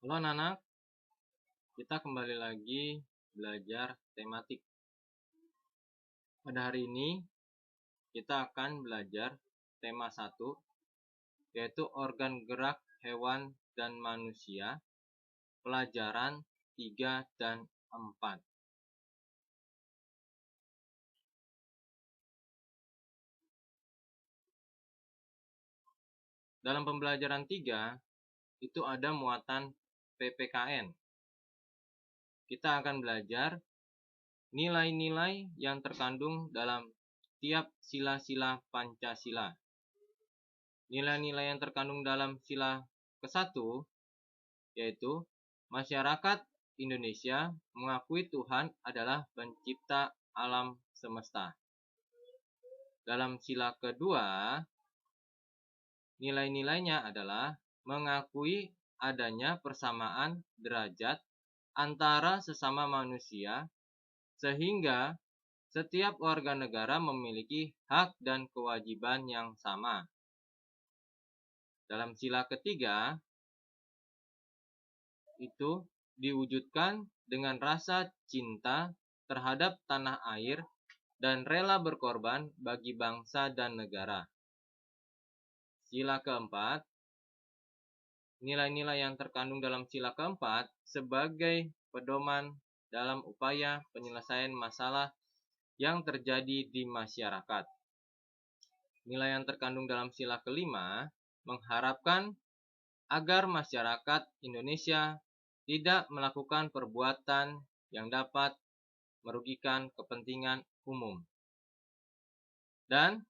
Halo anak-anak, kita kembali lagi belajar tematik. Pada hari ini kita akan belajar tema 1, yaitu organ gerak hewan dan manusia, pelajaran 3 dan 4. Dalam pembelajaran 3, itu ada muatan PPKN. Kita akan belajar nilai-nilai yang terkandung dalam tiap sila-sila Pancasila. Nilai-nilai yang terkandung dalam sila ke-1 yaitu masyarakat Indonesia mengakui Tuhan adalah pencipta alam semesta. Dalam sila kedua, nilai-nilainya adalah mengakui adanya persamaan derajat antara sesama manusia sehingga setiap warga negara memiliki hak dan kewajiban yang sama. Dalam sila ketiga, itu diwujudkan dengan rasa cinta terhadap tanah air dan rela berkorban bagi bangsa dan negara. Sila keempat, nilai-nilai yang terkandung dalam sila keempat sebagai pedoman dalam upaya penyelesaian masalah yang terjadi di masyarakat. Nilai yang terkandung dalam sila kelima mengharapkan agar masyarakat Indonesia tidak melakukan perbuatan yang dapat merugikan kepentingan umum. Dan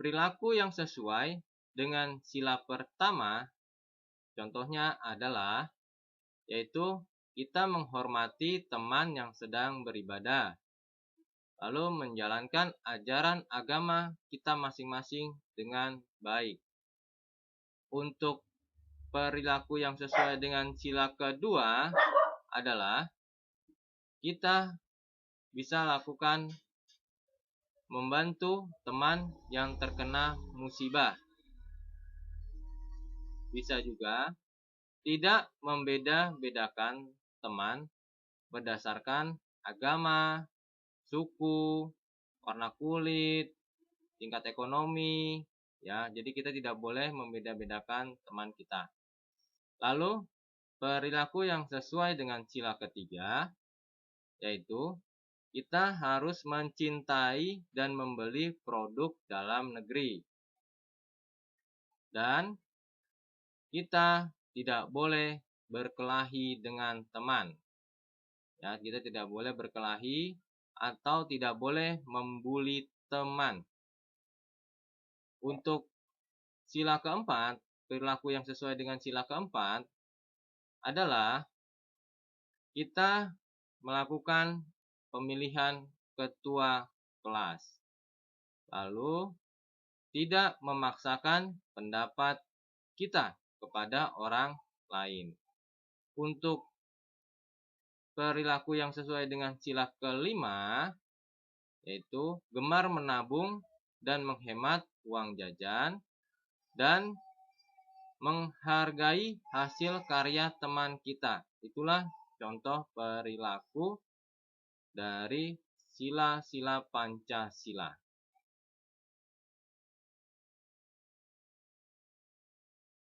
perilaku yang sesuai dengan sila pertama, contohnya adalah yaitu kita menghormati teman yang sedang beribadah, lalu menjalankan ajaran agama kita masing-masing dengan baik. Untuk perilaku yang sesuai dengan sila kedua adalah kita bisa lakukan membantu teman yang terkena musibah. Bisa juga tidak membeda-bedakan teman berdasarkan agama, suku, warna kulit, tingkat ekonomi, ya. Jadi kita tidak boleh membeda-bedakan teman kita. Lalu perilaku yang sesuai dengan sila ketiga yaitu kita harus mencintai dan membeli produk dalam negeri. Dan kita tidak boleh berkelahi dengan teman. Ya, kita tidak boleh berkelahi atau tidak boleh membuli teman. Untuk sila keempat, perilaku yang sesuai dengan sila keempat adalah kita melakukan pemilihan ketua kelas. Lalu tidak memaksakan pendapat kita kepada orang lain. Untuk perilaku yang sesuai dengan sila kelima, yaitu gemar menabung dan menghemat uang jajan, dan menghargai hasil karya teman kita. Itulah contoh perilaku dari sila-sila Pancasila.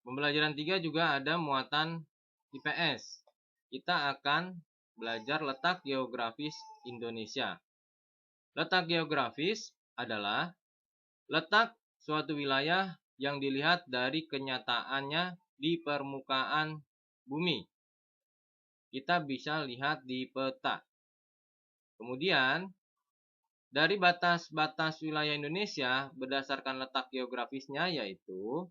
Pembelajaran 3 juga ada muatan IPS. Kita akan belajar letak geografis Indonesia. Letak geografis adalah letak suatu wilayah yang dilihat dari kenyataannya di permukaan bumi. Kita bisa lihat di peta. Kemudian, dari batas-batas wilayah Indonesia berdasarkan letak geografisnya yaitu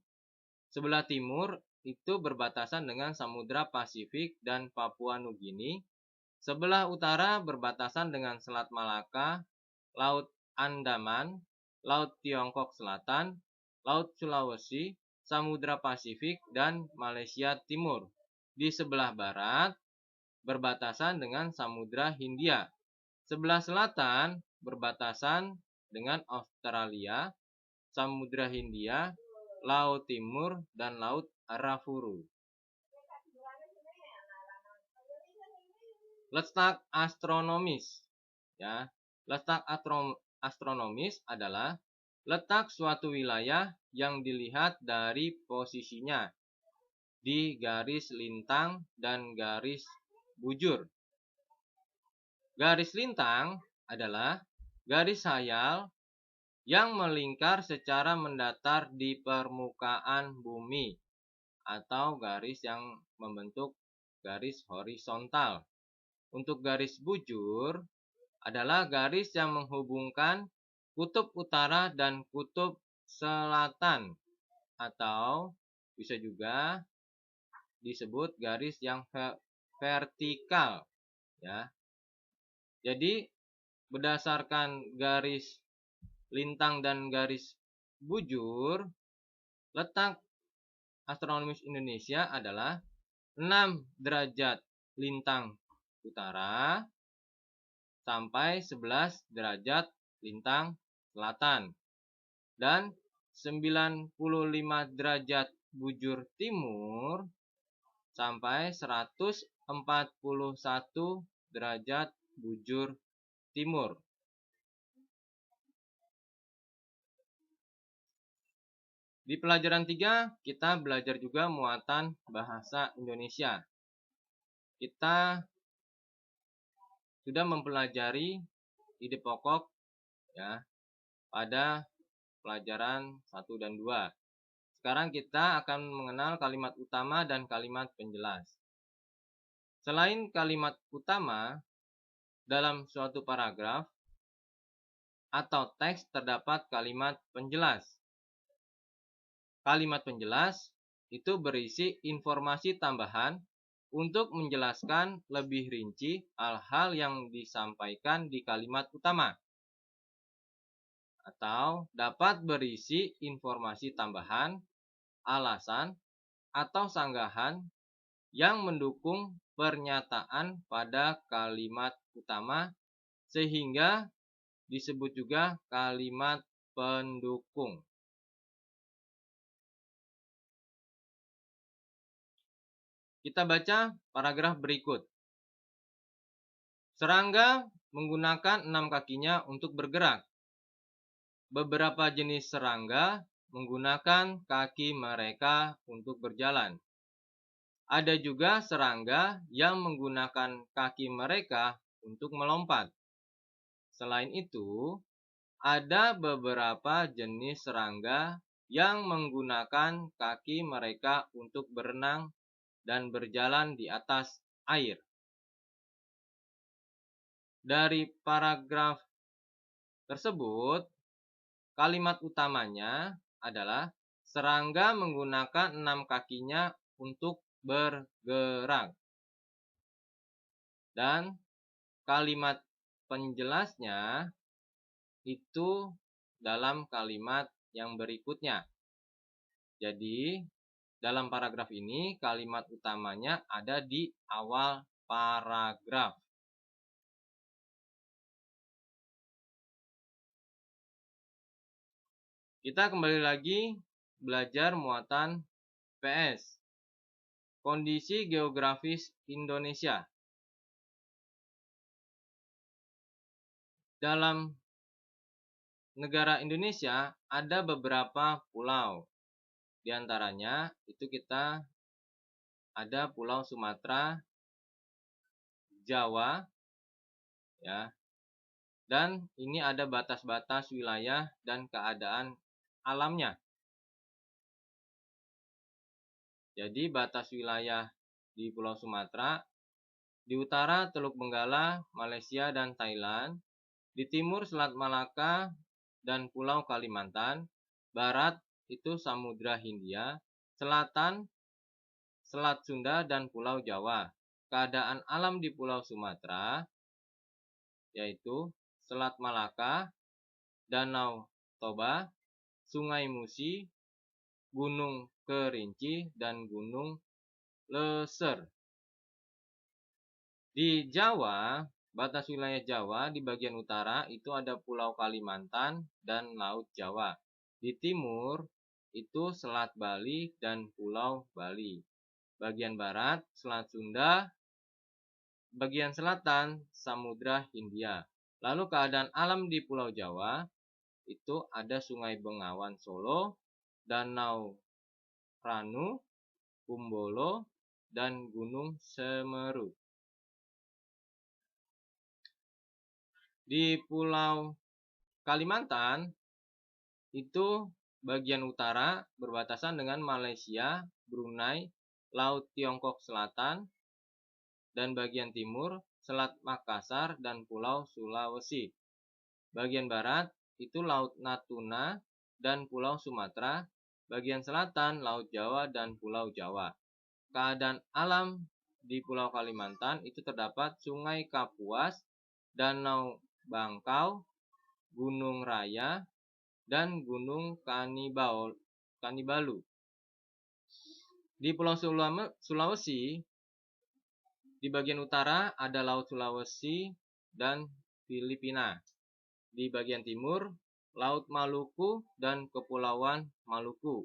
sebelah timur itu berbatasan dengan Samudra Pasifik dan Papua Nugini. Sebelah utara berbatasan dengan Selat Malaka, Laut Andaman, Laut Tiongkok Selatan, Laut Sulawesi, Samudra Pasifik, dan Malaysia Timur. Di sebelah barat berbatasan dengan Samudra Hindia. Sebelah selatan berbatasan dengan Australia, Samudra Hindia, Laut Timur, dan Laut Arafuru. Letak astronomis, ya. Letak astronomis adalah letak suatu wilayah yang dilihat dari posisinya di garis lintang dan garis bujur. Garis lintang adalah garis hayal yang melingkar secara mendatar di permukaan bumi atau garis yang membentuk garis horizontal. Untuk garis bujur adalah garis yang menghubungkan kutub utara dan kutub selatan atau bisa juga disebut garis yang vertikal, ya. Jadi berdasarkan garis lintang dan garis bujur, letak astronomis Indonesia adalah 6 derajat lintang utara sampai 11 derajat lintang selatan dan 95 derajat bujur timur sampai 141 derajat bujur timur. Di pelajaran 3 kita belajar juga muatan bahasa Indonesia. Kita sudah mempelajari ide pokok, ya, pada pelajaran 1 dan 2. Sekarang kita akan mengenal kalimat utama dan kalimat penjelas. Selain kalimat utama, dalam suatu paragraf atau teks terdapat kalimat penjelas. Kalimat penjelas itu berisi informasi tambahan untuk menjelaskan lebih rinci hal-hal yang disampaikan di kalimat utama. Atau dapat berisi informasi tambahan, alasan, atau sanggahan yang mendukung pernyataan pada kalimat utama sehingga disebut juga kalimat pendukung. Kita baca paragraf berikut. Serangga menggunakan 6 kakinya untuk bergerak. Beberapa jenis serangga menggunakan kaki mereka untuk berjalan. Ada juga serangga yang menggunakan kaki mereka untuk melompat. Selain itu, ada beberapa jenis serangga yang menggunakan kaki mereka untuk berenang dan berjalan di atas air. Dari paragraf tersebut, kalimat utamanya adalah serangga menggunakan 6 kakinya untuk bergerak. Dan kalimat penjelasnya itu dalam kalimat yang berikutnya. Jadi, dalam paragraf ini kalimat utamanya ada di awal paragraf. Kita kembali lagi belajar muatan PS. Kondisi geografis Indonesia. Dalam negara Indonesia ada beberapa pulau. Di antaranya itu kita ada Pulau Sumatera, Jawa, ya. Dan ini ada batas-batas wilayah dan keadaan alamnya. Jadi batas wilayah di Pulau Sumatera, di utara Teluk Benggala, Malaysia dan Thailand, di timur Selat Malaka dan Pulau Kalimantan, barat itu Samudra Hindia, selatan Selat Sunda dan Pulau Jawa. Keadaan alam di Pulau Sumatera yaitu Selat Malaka, Danau Toba, Sungai Musi, Gunung Kerinci, dan Gunung Leser. Di Jawa, batas wilayah Jawa di bagian utara itu ada Pulau Kalimantan dan Laut Jawa. Di timur itu Selat Bali dan Pulau Bali. Bagian barat Selat Sunda, bagian selatan Samudra Hindia. Lalu keadaan alam di Pulau Jawa itu ada Sungai Bengawan Solo, Danau Ranu, Kumbolo, dan Gunung Semeru. Di Pulau Kalimantan itu bagian utara berbatasan dengan Malaysia, Brunei, Laut Tiongkok Selatan, dan bagian timur Selat Makassar dan Pulau Sulawesi. Bagian barat itu Laut Natuna dan Pulau Sumatera. Bagian selatan Laut Jawa dan Pulau Jawa. Keadaan alam di Pulau Kalimantan itu terdapat Sungai Kapuas, Danau Bangkau, Gunung Raya, dan Gunung Kanibalu. Di Pulau Sulawesi, di bagian utara ada Laut Sulawesi dan Filipina. Di bagian timur, Laut Maluku dan Kepulauan Maluku.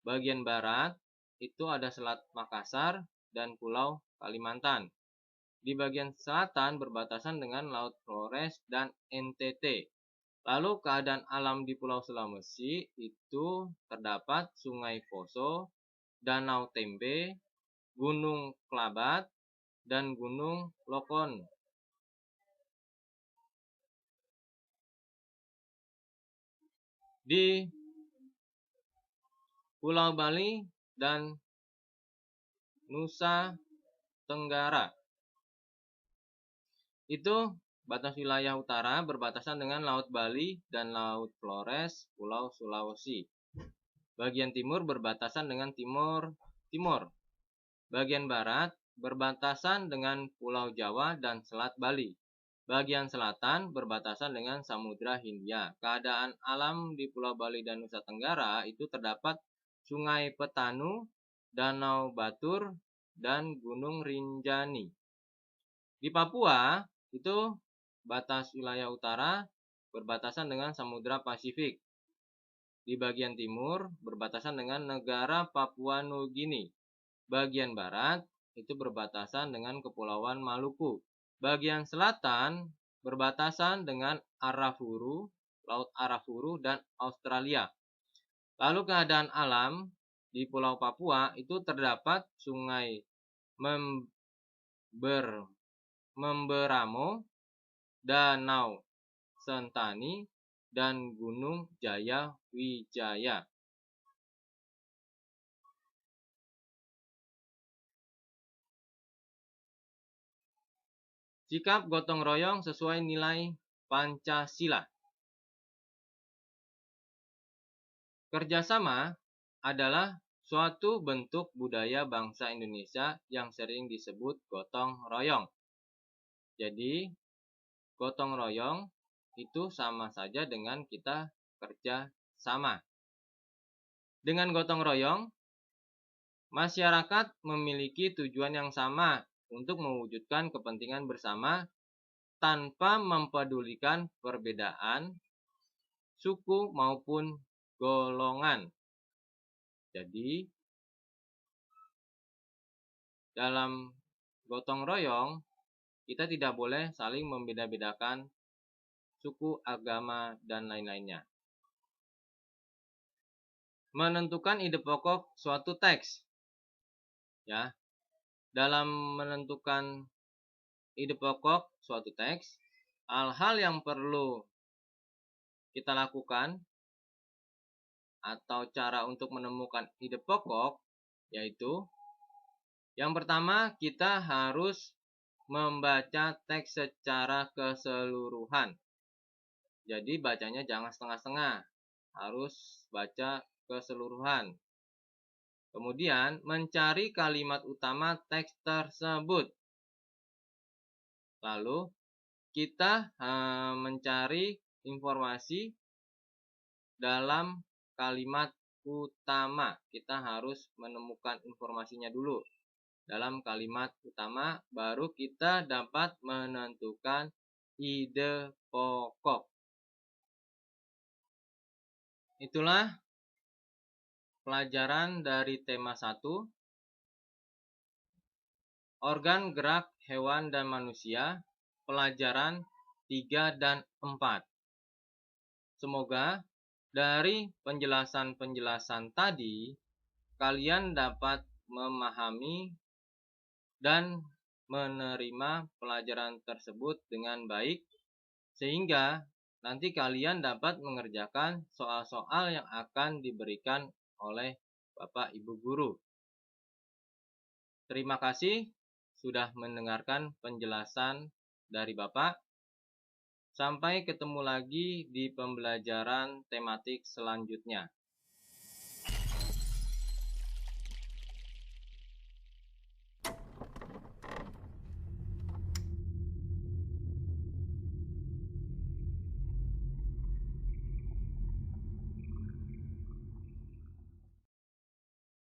Bagian barat itu ada Selat Makassar dan Pulau Kalimantan. Di bagian selatan berbatasan dengan Laut Flores dan NTT. Lalu keadaan alam di Pulau Sulawesi itu terdapat Sungai Poso, Danau Tembe, Gunung Klabat, dan Gunung Lokon. Di Pulau Bali dan Nusa Tenggara itu batas wilayah utara berbatasan dengan Laut Bali dan Laut Flores, Pulau Sulawesi. Bagian timur berbatasan dengan Timor. Bagian barat berbatasan dengan Pulau Jawa dan Selat Bali. Bagian selatan berbatasan dengan Samudra Hindia. Keadaan alam di Pulau Bali dan Nusa Tenggara itu terdapat Sungai Petanu, Danau Batur, dan Gunung Rinjani. Di Papua itu batas wilayah utara berbatasan dengan Samudra Pasifik. Di bagian timur berbatasan dengan negara Papua Nugini. Bagian barat itu berbatasan dengan Kepulauan Maluku. Bagian selatan berbatasan dengan Laut Arafuru dan Australia. Lalu keadaan alam di Pulau Papua itu terdapat Sungai Memberamo, Danau Sentani, dan Gunung Jaya Wijaya. Sikap gotong royong sesuai nilai Pancasila. Kerjasama adalah suatu bentuk budaya bangsa Indonesia yang sering disebut gotong royong. Jadi, gotong royong itu sama saja dengan kita kerja sama. Dengan gotong royong, masyarakat memiliki tujuan yang sama untuk mewujudkan kepentingan bersama tanpa mempedulikan perbedaan suku maupun golongan. Jadi, dalam gotong royong, kita tidak boleh saling membeda-bedakan suku, agama, dan lain-lainnya. Menentukan ide pokok suatu teks. Ya. Dalam menentukan ide pokok suatu teks, hal-hal yang perlu kita lakukan atau cara untuk menemukan ide pokok yaitu yang pertama, kita harus membaca teks secara keseluruhan. Jadi bacanya jangan setengah-setengah, harus baca keseluruhan. Kemudian mencari kalimat utama teks tersebut. Lalu kita mencari informasi dalam kalimat utama. Kita harus menemukan informasinya dulu. Dalam kalimat utama baru kita dapat menentukan ide pokok. Itulah pelajaran dari tema 1. Organ gerak hewan dan manusia, pelajaran 3 dan 4. Semoga dari penjelasan-penjelasan tadi, kalian dapat memahami dan menerima pelajaran tersebut dengan baik, sehingga nanti kalian dapat mengerjakan soal-soal yang akan diberikan oleh Bapak Ibu Guru. Terima kasih sudah mendengarkan penjelasan dari Bapak. Sampai ketemu lagi di pembelajaran tematik selanjutnya.